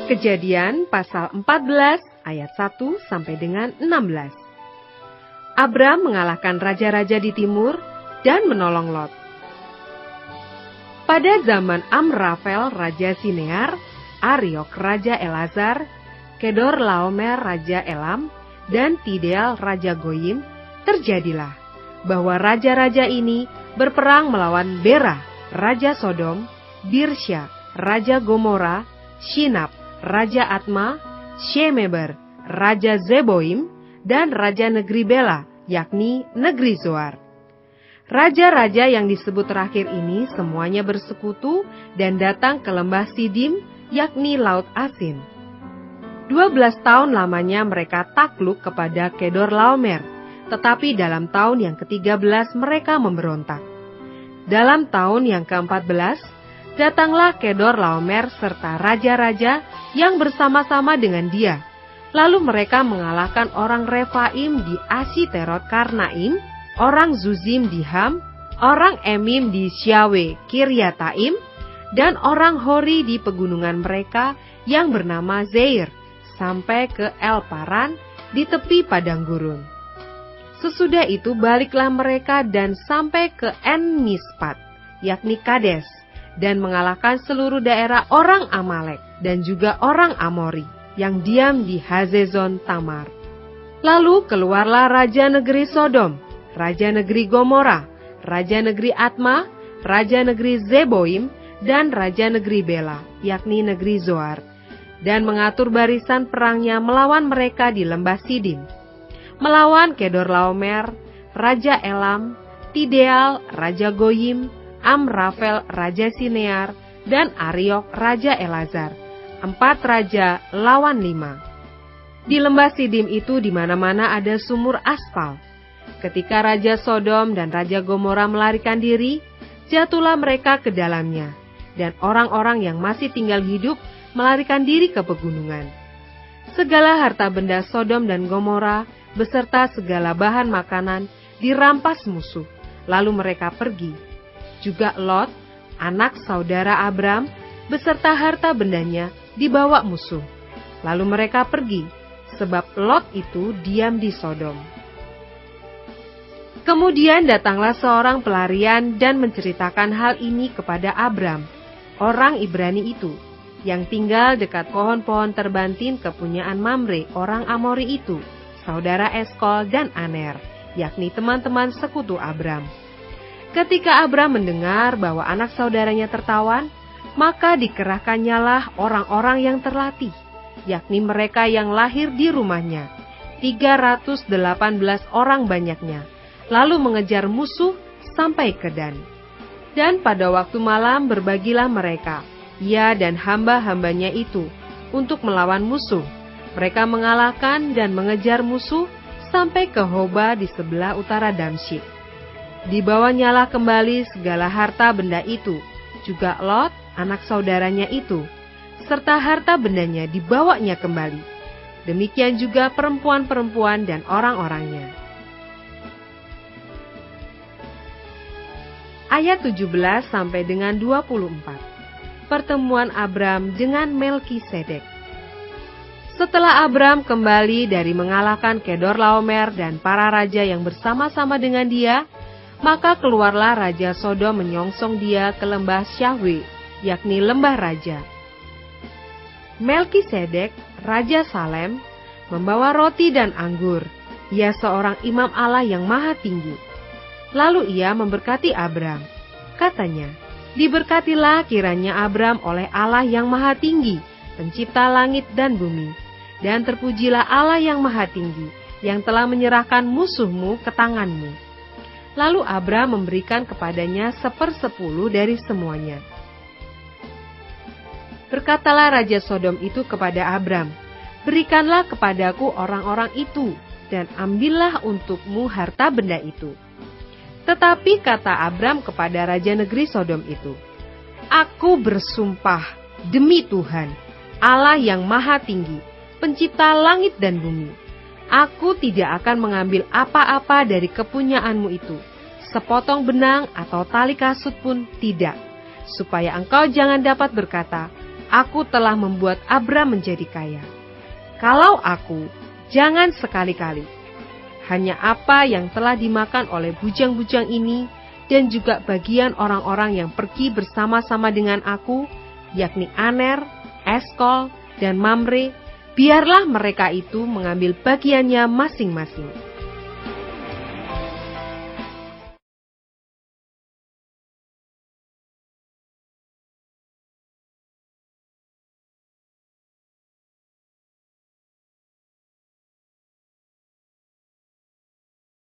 Kejadian pasal 14 ayat 1 sampai dengan 16. Abram mengalahkan raja-raja di timur dan menolong Lot. Pada zaman Amrafel raja Sinear, Ariok raja Elazar, Kedorlaomer raja Elam, dan Tidal raja Goyim, terjadilah bahwa raja-raja ini berperang melawan Bera raja Sodom, Birsya raja Gomora, Shinab raja Atma, Shemeber raja Zeboim, dan raja negeri Bela, yakni negeri Zoar. Raja-raja yang disebut terakhir ini semuanya bersekutu dan datang ke lembah Sidim, yakni Laut Asin. 12 tahun lamanya mereka takluk kepada Kedorlaomer, tetapi dalam tahun yang ke-13 mereka memberontak. Dalam tahun yang ke-14, datanglah Kedorlaomer serta raja-raja yang bersama-sama dengan dia. Lalu mereka mengalahkan orang Refaim di Asiterot Karnaim, orang Zuzim di Ham, orang Emim di Syawe Kiryataim, dan orang Hori di pegunungan mereka yang bernama Zeir, sampai ke El Paran di tepi padang gurun. Sesudah itu baliklah mereka dan sampai ke En Mispat, yakni Kades, dan mengalahkan seluruh daerah orang Amalek dan juga orang Amori yang diam di Hazezon Tamar. Lalu keluarlah raja negeri Sodom, raja negeri Gomora, raja negeri Atma, raja negeri Zeboim, dan raja negeri Bela, yakni negeri Zoar, dan mengatur barisan perangnya melawan mereka di lembah Sidim, melawan Kedorlaomer, raja Elam, Tidal, raja Goyim, Amrafel, raja Sinear, dan Ariok, raja Elazar. 4 raja lawan 5. Di lembah Sidim itu di mana-mana ada sumur aspal. Ketika raja Sodom dan raja Gomora melarikan diri, jatuhlah mereka ke dalamnya, dan orang-orang yang masih tinggal hidup melarikan diri ke pegunungan. Segala harta benda Sodom dan Gomora beserta segala bahan makanan dirampas musuh, lalu mereka pergi. Juga Lot, anak saudara Abram, beserta harta bendanya dibawa musuh. Lalu mereka pergi, sebab Lot itu diam di Sodom. Kemudian datanglah seorang pelarian dan menceritakan hal ini kepada Abram, orang Ibrani itu, yang tinggal dekat pohon-pohon terbantin kepunyaan Mamre, orang Amori itu, saudara Eskol dan Aner, yakni teman-teman sekutu Abram. Ketika Abram mendengar bahwa anak saudaranya tertawan, maka dikerahkannyalah orang-orang yang terlatih, yakni mereka yang lahir di rumahnya, 318 orang banyaknya, lalu mengejar musuh sampai ke Dan. Dan pada waktu malam berbagilah mereka, ia dan hamba-hambanya itu, untuk melawan musuh. Mereka mengalahkan dan mengejar musuh sampai ke Hoba di sebelah utara Damsyik. Dibawanyalah kembali segala harta benda itu, juga Lot, anak saudaranya itu, serta harta bendanya dibawanya kembali. Demikian juga perempuan-perempuan dan orang-orangnya. Ayat 17 sampai dengan 24. Pertemuan Abram dengan Melkisedek. Setelah Abram kembali dari mengalahkan Kedorlaomer dan para raja yang bersama-sama dengan dia, maka keluarlah raja Sodom menyongsong dia ke lembah Syahwe, yakni lembah raja. Melkisedek, raja Salem, membawa roti dan anggur. Ia seorang imam Allah yang maha tinggi. Lalu ia memberkati Abram. Katanya, diberkatilah kiranya Abram oleh Allah yang maha tinggi, pencipta langit dan bumi. Dan terpujilah Allah yang maha tinggi, yang telah menyerahkan musuhmu ke tanganmu. Lalu Abram memberikan kepadanya 1/10 dari semuanya. Berkatalah raja Sodom itu kepada Abram, berikanlah kepadaku orang-orang itu, dan ambillah untukmu harta benda itu. Tetapi kata Abram kepada raja negeri Sodom itu, aku bersumpah demi Tuhan, Allah yang maha tinggi, pencipta langit dan bumi, aku tidak akan mengambil apa-apa dari kepunyaanmu itu, sepotong benang atau tali kasut pun tidak, supaya engkau jangan dapat berkata, aku telah membuat Abram menjadi kaya. Kalau aku, jangan sekali-kali. Hanya apa yang telah dimakan oleh bujang-bujang ini dan juga bagian orang-orang yang pergi bersama-sama dengan aku, yakni Aner, Eskol, dan Mamre, biarlah mereka itu mengambil bagiannya masing-masing.